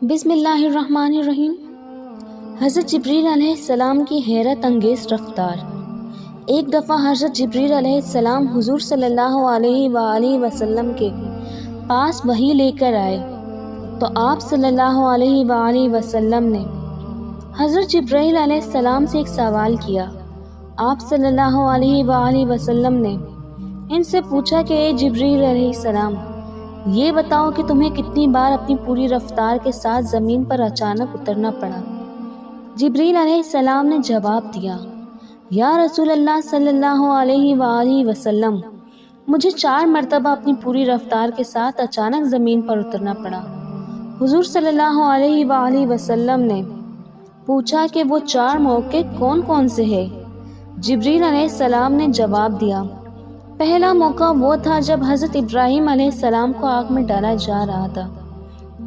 بسم اللہ الرحمن الرحیم۔ حضرت جبریل علیہ السلام کی حیرت انگیز رفتار۔ ایک دفعہ حضرت جبریل علیہ السلام حضور صلی اللہ علیہ وآلہ وسلم کے پاس وحی لے کر آئے تو آپ صلی اللہ علیہ وآلہ وسلم نے حضرت جبریل علیہ السلام سے ایک سوال کیا۔ آپ صلی اللہ علیہ وآلہ وسلم نے ان سے پوچھا کہ اے جبریل علیہ السلام، یہ بتاؤ کہ تمہیں کتنی بار اپنی پوری رفتار کے ساتھ زمین پر اچانک اترنا پڑا؟ جبریل علیہ السلام نے جواب دیا، یا رسول اللہ صلی اللہ علیہ وآلہ وسلم، مجھے 4 مرتبہ اپنی پوری رفتار کے ساتھ اچانک زمین پر اترنا پڑا۔ حضور صلی اللہ علیہ وآلہ وسلم نے پوچھا کہ وہ 4 موقع کون کون سے ہیں؟ جبریل علیہ السلام نے جواب دیا، پہلا موقع وہ تھا جب حضرت ابراہیم علیہ السلام کو آگ میں ڈالا جا رہا تھا۔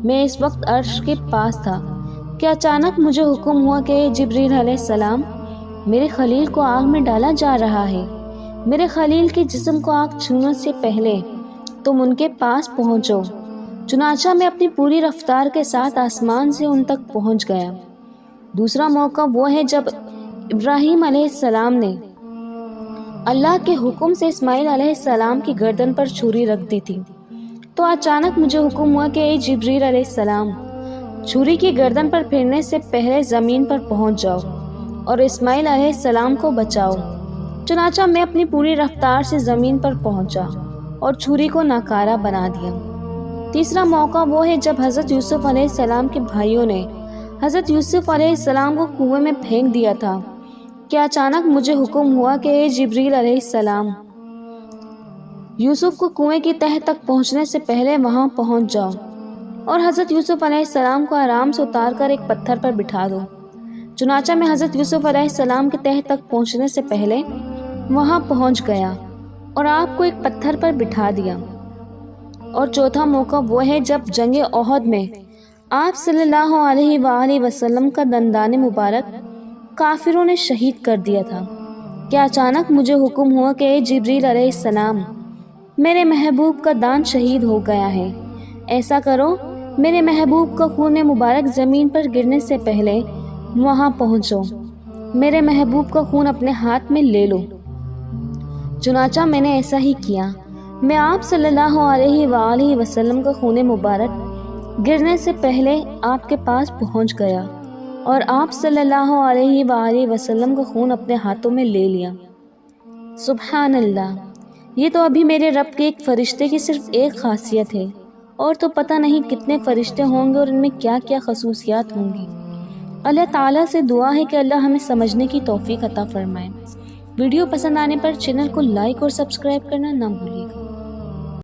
میں اس وقت عرش کے پاس تھا کہ اچانک مجھے حکم ہوا کہ جبریل علیہ السلام، میرے خلیل کو آگ میں ڈالا جا رہا ہے، میرے خلیل کے جسم کو آگ چھونے سے پہلے تم ان کے پاس پہنچو۔ چنانچہ میں اپنی پوری رفتار کے ساتھ آسمان سے ان تک پہنچ گیا۔ دوسرا موقع وہ ہے جب ابراہیم علیہ السلام نے اللہ کے حکم سے اسماعیل علیہ السلام کی گردن پر چھری رکھ دی تھی تو اچانک مجھے حکم ہوا کہ اے جبریل علیہ السلام، چھری کی گردن پر پھرنے سے پہلے زمین پر پہنچ جاؤ اور اسماعیل علیہ السلام کو بچاؤ۔ چنانچہ میں اپنی پوری رفتار سے زمین پر پہنچا اور چھری کو ناکارہ بنا دیا۔ تیسرا موقع وہ ہے جب حضرت یوسف علیہ السلام کے بھائیوں نے حضرت یوسف علیہ السلام کو کنویں میں پھینک دیا تھا کہ اچانک مجھے حکم ہوا کہ اے جبریل علیہ السلام، یوسف کو کنویں کی تہہ تک پہنچنے سے پہلے وہاں پہنچ جاؤ اور حضرت یوسف علیہ السلام کو آرام سے اتار کر ایک پتھر پر بٹھا دو۔ چنانچہ میں حضرت یوسف علیہ السلام کی تہہ تک پہنچنے سے پہلے وہاں پہنچ گیا اور آپ کو ایک پتھر پر بٹھا دیا۔ اور چوتھا موقع وہ ہے جب جنگ احد میں آپ صلی اللہ علیہ وآلہ وسلم کا دندان مبارک کافروں نے شہید کر دیا تھا کہ اچانک مجھے حکم ہوا کہ اے جبریل علیہ السلام، میرے محبوب کا دان شہید ہو گیا ہے، ایسا کرو میرے محبوب کا خون مبارک زمین پر گرنے سے پہلے وہاں پہنچو، میرے محبوب کا خون اپنے ہاتھ میں لے لو۔ چنانچہ میں نے ایسا ہی کیا۔ میں آپ صلی اللہ علیہ وآلہ وسلم کا خون مبارک گرنے سے پہلے آپ کے پاس پہنچ گیا اور آپ صلی اللہ علیہ وآلہ وسلم کا خون اپنے ہاتھوں میں لے لیا۔ سبحان اللہ، یہ تو ابھی میرے رب کے ایک فرشتے کی صرف ایک خاصیت ہے، اور تو پتہ نہیں کتنے فرشتے ہوں گے اور ان میں کیا کیا خصوصیات ہوں گی۔ اللہ تعالیٰ سے دعا ہے کہ اللہ ہمیں سمجھنے کی توفیق عطا فرمائے۔ ویڈیو پسند آنے پر چینل کو لائک اور سبسکرائب کرنا نہ بھولیے گا۔